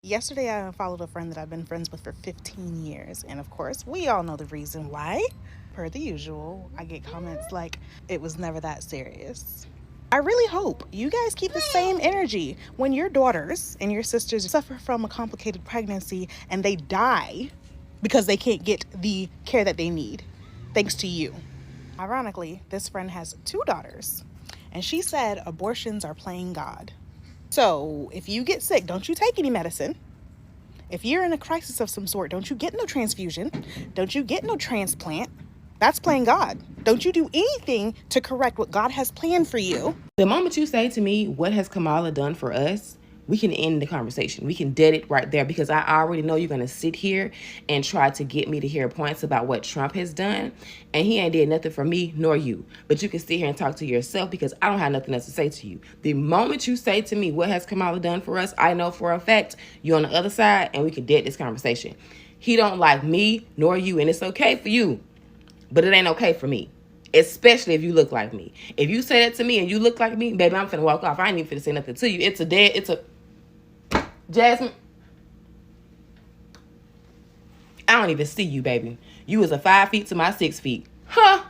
Yesterday, I unfollowed a friend that I've been friends with for 15 years. And of course, we all know the reason why. Per the usual, I get comments like, it was never that serious. I really hope you guys keep the same energy when your daughters and your sisters suffer from a complicated pregnancy and they die because they can't get the care that they need, thanks to you. Ironically, this friend has two daughters, and she said abortions are playing God. So, if you get sick, don't you take any medicine. If you're in a crisis of some sort, don't you get no transfusion. Don't you get no transplant. That's playing God. Don't you do anything to correct what God has planned for you. The moment you say to me, what has Kamala done for us? We can end the conversation. We can dead it right there because I already know you're going to sit here and try to get me to hear points about what Trump has done. And he ain't did nothing for me nor you. But you can sit here and talk to yourself because I don't have nothing else to say to you. The moment you say to me, what has Kamala done for us? I know for a fact you're on the other side and we can dead this conversation. He don't like me nor you. And it's okay for you, but it ain't okay for me. Especially if you look like me. If you say that to me and you look like me, baby, I'm finna walk off. I ain't even finna say nothing to you. Jasmine, I don't even see you, baby. You was a 5 feet to my 6 feet. Huh?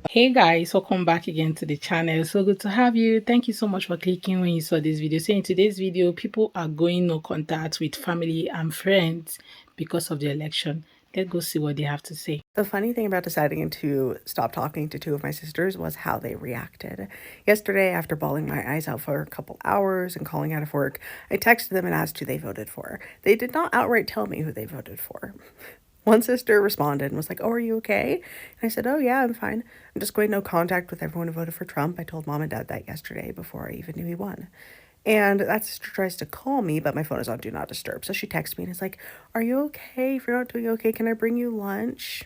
Hey guys, welcome back again to the channel. So good to have you. Thank you so much for clicking when you saw this video. So in today's video, people are going no contact with family and friends because of the election. Let's go see what they have to say. The funny thing about deciding to stop talking to two of my sisters was how they reacted. Yesterday, after bawling my eyes out for a couple hours and calling out of work, I texted them and asked who they voted for. They did not outright tell me who they voted for. One sister responded and was like, "Oh, are you okay?" And I said, "Oh, yeah, I'm fine. I'm just going no contact with everyone who voted for Trump. I told mom and dad that yesterday before I even knew he won." And that sister tries to call me, but my phone is on Do Not Disturb. So she texts me and is like, "Are you okay? If you're not doing okay, can I bring you lunch?"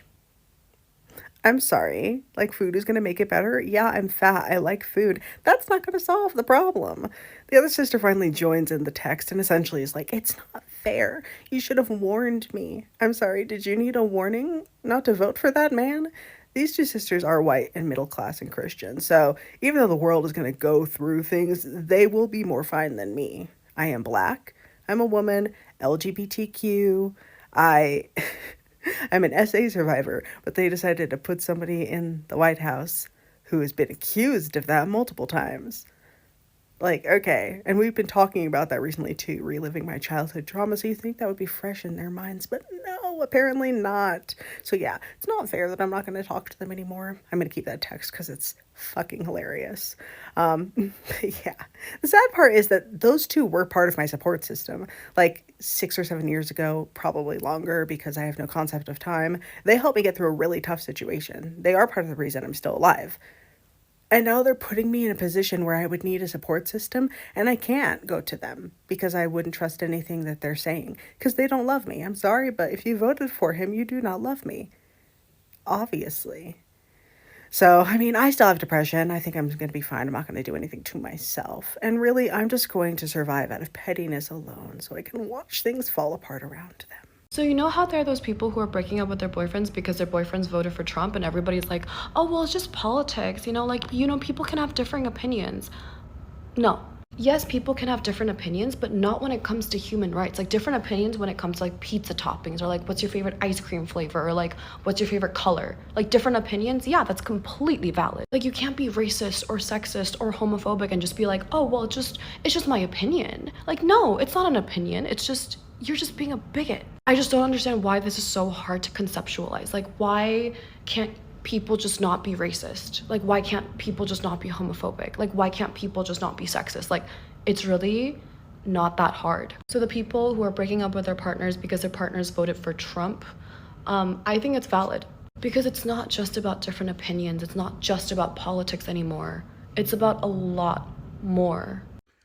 I'm sorry. Like, food is going to make it better? Yeah, I'm fat. I like food. That's not going to solve the problem. The other sister finally joins in the text and essentially is like, "It's not fair. You should have warned me." I'm sorry. Did you need a warning not to vote for that man? These two sisters are white and middle class and Christian. So even though the world is going to go through things, they will be more fine than me. I am black. I'm a woman. LGBTQ. I I'm an SA survivor, but they decided to put somebody in the White House who has been accused of that multiple times. Like, okay. And we've been talking about that recently too, reliving my childhood trauma. So you think that would be fresh in their minds, but no, apparently not. So yeah, it's not fair that I'm not going to talk to them anymore. I'm going to keep that text because it's fucking hilarious. Yeah. The sad part is that those two were part of my support system. Like 6 or 7 years ago, probably longer because I have no concept of time. They helped me get through a really tough situation. They are part of the reason I'm still alive. And now they're putting me in a position where I would need a support system, and I can't go to them because I wouldn't trust anything that they're saying because they don't love me. I'm sorry, but if you voted for him, you do not love me. Obviously. So, I mean, I still have depression. I think I'm going to be fine. I'm not going to do anything to myself. And really, I'm just going to survive out of pettiness alone so I can watch things fall apart around them. So you know how there are those people who are breaking up with their boyfriends because their boyfriends voted for Trump and everybody's like, "Oh, well, it's just politics." People can have differing opinions. No. Yes, people can have different opinions, but not when it comes to human rights. Like, different opinions when it comes to, like, pizza toppings, or, like, what's your favorite ice cream flavor, or, like, what's your favorite color. Like, different opinions, yeah, that's completely valid. Like, you can't be racist or sexist or homophobic and just be like, "Oh, well, it's just my opinion." Like, no, it's not an opinion. It's just, you're just being a bigot. I just don't understand why this is so hard to conceptualize. Like, why can't people just not be racist? Like, why can't people just not be homophobic? Like, why can't people just not be sexist? Like, it's really not that hard. So the people who are breaking up with their partners because their partners voted for Trump, I think it's valid because it's not just about different opinions. It's not just about politics anymore. It's about a lot more.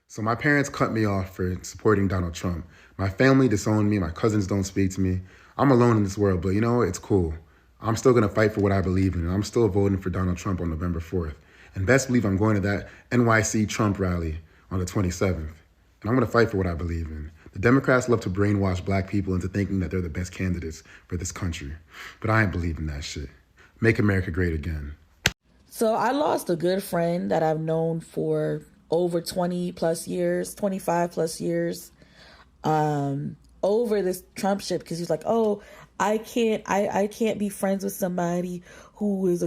So my parents cut me off for supporting Donald Trump. My family disowned me. My cousins don't speak to me. I'm alone in this world, but you know, it's cool. I'm still going to fight for what I believe in. And I'm still voting for Donald Trump on November 4th. And best believe I'm going to that NYC Trump rally on the 27th. And I'm going to fight for what I believe in. The Democrats love to brainwash black people into thinking that they're the best candidates for this country. But I ain't believing that shit. Make America great again. So I lost a good friend that I've known for over 20 plus years, 25 plus years. over this Trump shit because he's like, oh, I can't be friends with somebody who is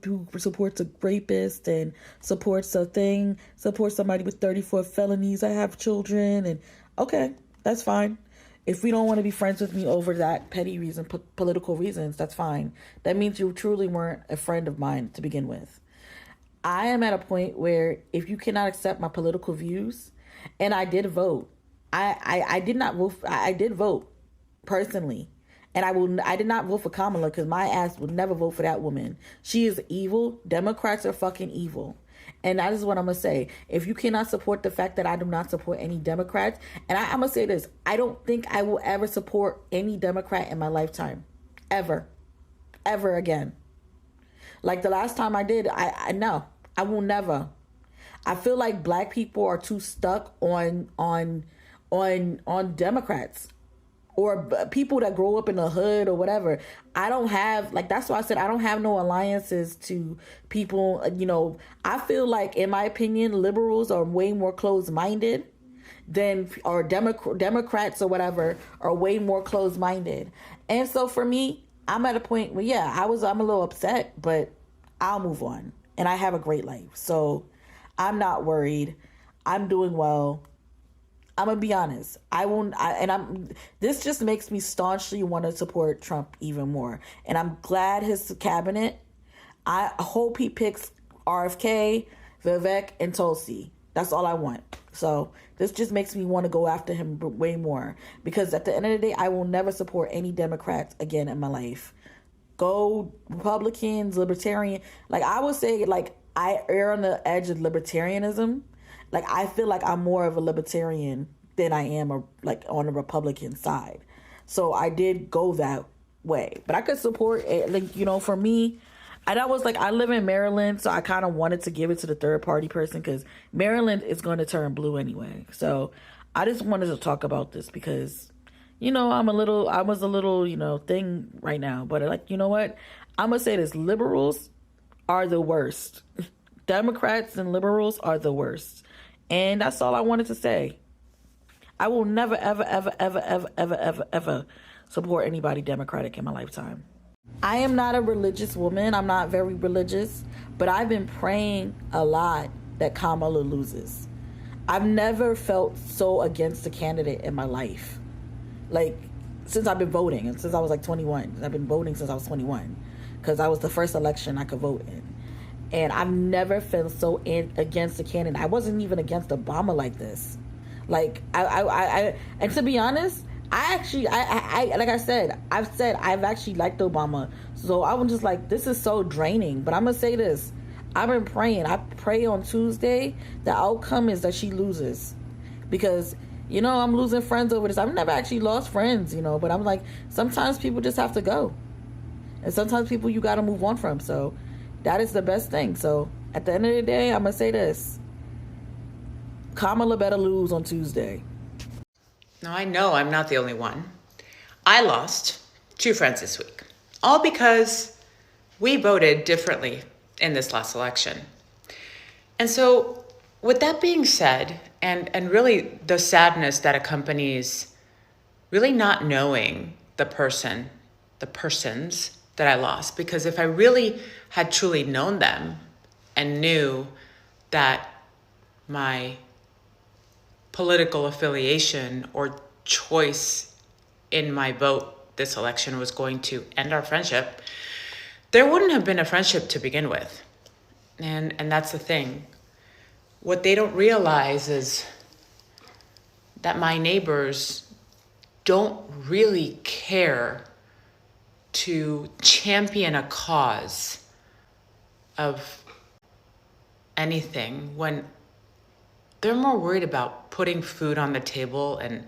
who supports a rapist and supports somebody with 34 felonies. I have children, and okay, that's fine. If we don't want to be friends with me over that petty reason, political reasons, that's fine. That means you truly weren't a friend of mine to begin with. I am at a point where if you cannot accept my political views, and I did vote, I did not vote. I did vote personally, and I did not vote for Kamala because my ass would never vote for that woman. She is evil. Democrats are fucking evil. And that is what I'm gonna say. If you cannot support the fact that I do not support any Democrats, and I'm gonna say this, I don't think I will ever support any Democrat in my lifetime, ever, ever again. Like the last time I did, I no, I will never. I feel like black people are too stuck on Democrats or people that grow up in the hood or whatever. I don't have, like, that's why I said I don't have no alliances to people. I feel like, in my opinion, liberals are way more closed-minded than, or Democrats or whatever are way more closed-minded. And so for me, I'm at a point where, yeah, I'm a little upset, but I'll move on. And I have a great life. So I'm not worried. I'm doing well. I'm gonna be honest. This just makes me staunchly want to support Trump even more. And I'm glad his cabinet, I hope he picks RFK, Vivek, and Tulsi. That's all I want. So this just makes me want to go after him way more. Because at the end of the day, I will never support any Democrats again in my life. Go Republicans, Libertarian. Like, I would say, like, I err on the edge of libertarianism. Like, I feel like I'm more of a libertarian than I am on the Republican side. So I did go that way. But I could support it. Like, for me, I live in Maryland, so I kind of wanted to give it to the third party person because Maryland is going to turn blue anyway. So I just wanted to talk about this because, I was a little, thing right now. But, like, you know what? I'm going to say this. Liberals are the worst. Democrats and liberals are the worst. And that's all I wanted to say. I will never, ever, ever, ever, ever, ever, ever, ever support anybody Democratic in my lifetime. I am not a religious woman. I'm not very religious. But I've been praying a lot that Kamala loses. I've never felt so against a candidate in my life. Like, since I've been voting, and since I was like 21. I've been voting since I was 21. Because that was the first election I could vote in. And I've never felt so against a candidate. I wasn't even against Obama like this. Like, and to be honest, like I said, I've actually liked Obama. So I was just like, this is so draining. But I'm going to say this. I've been praying. I pray on Tuesday. The outcome is that she loses. Because, I'm losing friends over this. I've never actually lost friends, but I'm like, sometimes people just have to go. And sometimes people you got to move on from. So that is the best thing. So at the end of the day, I'm going to say this. Kamala better lose on Tuesday. Now, I know I'm not the only one. I lost 2 friends this week, all because we voted differently in this last election. And so with that being said, and really the sadness that accompanies really not knowing the persons that I lost, because if I really had truly known them and knew that my political affiliation or choice in my vote this election was going to end our friendship, there wouldn't have been a friendship to begin with. And that's the thing. What they don't realize is that my neighbors don't really care to champion a cause of anything when they're more worried about putting food on the table and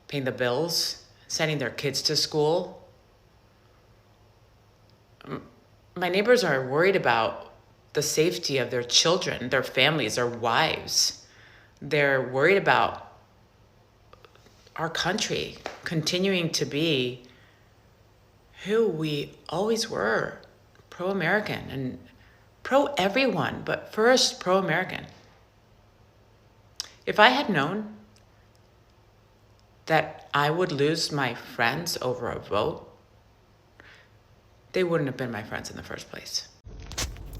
paying the bills, sending their kids to school. My neighbors are worried about the safety of their children, their families, their wives. They're worried about our country continuing to be who we always were, pro-American and pro-everyone, but first pro-American. If I had known that I would lose my friends over a vote, they wouldn't have been my friends in the first place.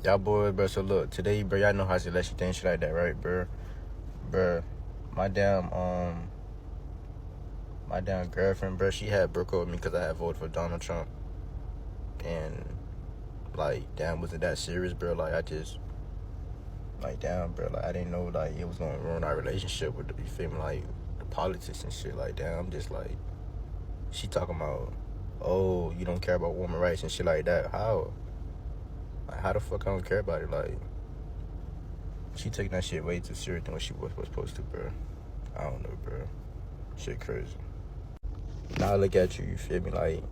Y'all boys, bro, so look, today, bro, y'all know how selection things shit like that, right, bro? Bro, my damn, girlfriend, bro, she had broke up with me because I had voted for Donald Trump. And, like, damn, was it that serious, bro? Like, I just, like, damn, bro, like, I didn't know, like, it was gonna ruin our relationship with, you feel me, like, the politics and shit, like, damn, I'm just, like, she talking about, oh, you don't care about women's rights and shit like that. How? Like, how the fuck I don't care about it? Like, she taking that shit way too serious than what she was supposed to, bro. I don't know, bro. Shit crazy. Now I look at you, you feel me? Like,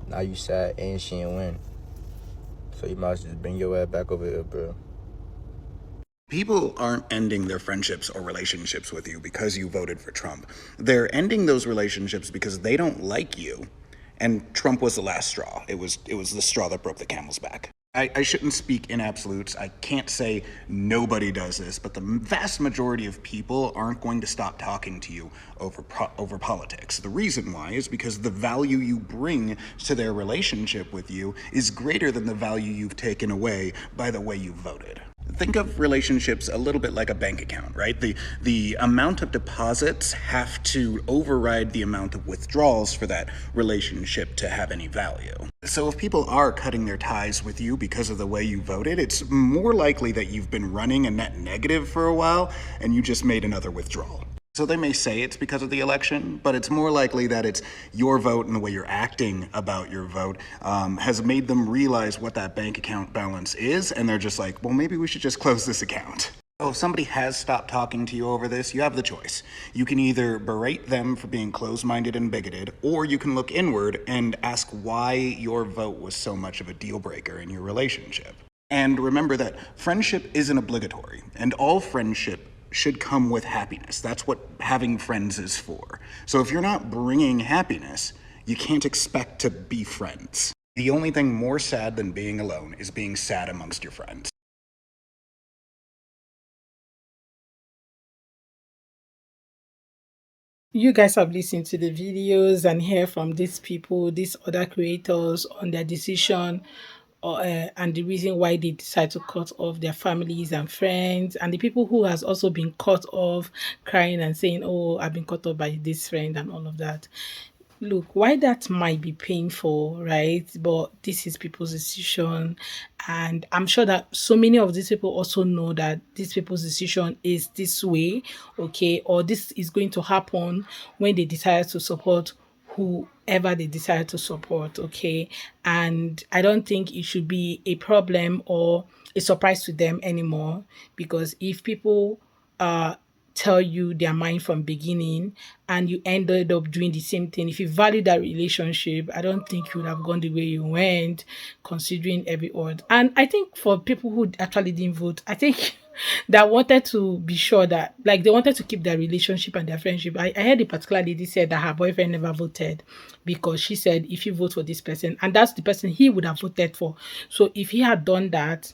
now you sad and she ain't win. So you might as well just bring your ass back over here, bro. People aren't ending their friendships or relationships with you because you voted for Trump. They're ending those relationships because they don't like you. And Trump was the last straw. It was the straw that broke the camel's back. I shouldn't speak in absolutes. I can't say nobody does this, but the vast majority of people aren't going to stop talking to you over politics. The reason why is because the value you bring to their relationship with you is greater than the value you've taken away by the way you voted. Think of relationships a little bit like a bank account, right? The amount of deposits have to override the amount of withdrawals for that relationship to have any value. So if people are cutting their ties with you because of the way you voted, it's more likely that you've been running a net negative for a while and you just made another withdrawal. So they may say it's because of the election, but it's more likely that it's your vote and the way you're acting about your vote has made them realize what that bank account balance is, and they're just like, well, maybe we should just close this account. So if somebody has stopped talking to you over this, you have the choice. You can either berate them for being closed-minded and bigoted, or you can look inward and ask why your vote was so much of a deal breaker in your relationship. And remember that friendship isn't obligatory, and all friendship should come with happiness. That's what having friends is for. So if you're not bringing happiness, you can't expect to be friends. The only thing more sad than being alone is being sad amongst your friends. You guys have listened to the videos and hear from these people, these other creators on their decision and the reason why they decide to cut off their families and friends, and the people who has also been cut off crying and saying, oh, I've been cut off by this friend and all of that. Look, why that might be painful, right? But this is people's decision. And I'm sure that so many of these people also know that these people's decision is this way, okay? Or this is going to happen when they decide to support whoever they decide to support, okay? And I don't think it should be a problem or a surprise to them anymore, because if people tell you their mind from beginning and you ended up doing the same thing, if you value that relationship, I don't think you would have gone the way you went, considering every odd. And I think for people who actually didn't vote, I think that wanted to be sure that, like, they wanted to keep their relationship and their friendship. I heard a particular lady said that her boyfriend never voted because she said, if you vote for this person, and that's the person he would have voted for. So if he had done that,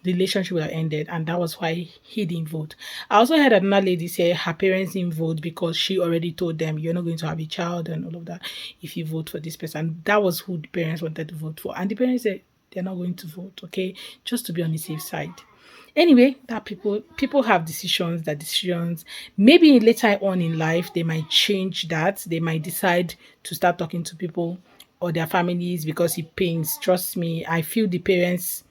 the relationship would have ended, and that was why he didn't vote. I also heard another lady say her parents didn't vote because she already told them, you're not going to have a child and all of that if you vote for this person. That was who the parents wanted to vote for, and the parents said they're not going to vote, okay, just to be on the safe side. Anyway, that people have decisions. Maybe later on in life they might change that. They might decide to start talking to people or their families because it pains. Trust me, I feel the parents,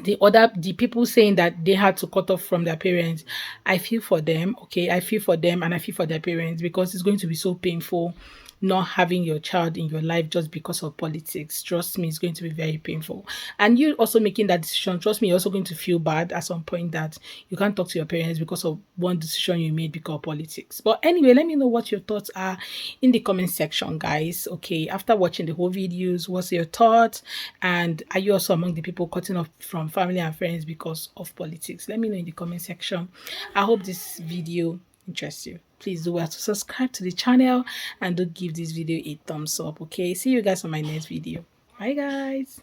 the people saying that they had to cut off from their parents, I feel for them, okay? I feel for them and I feel for their parents, because it's going to be so painful not having your child in your life just because of politics. Trust me, it's going to be very painful. And you also making that decision, trust me, you're also going to feel bad at some point that you can't talk to your parents because of one decision you made because of politics. But anyway, let me know what your thoughts are in the comment section, guys. Okay, after watching the whole videos, what's your thoughts? And are you also among the people cutting off from family and friends because of politics? Let me know in the comment section. I hope this video interests you. Please do well to subscribe to the channel and do give this video a thumbs up. Okay, see you guys on my next video. Bye guys.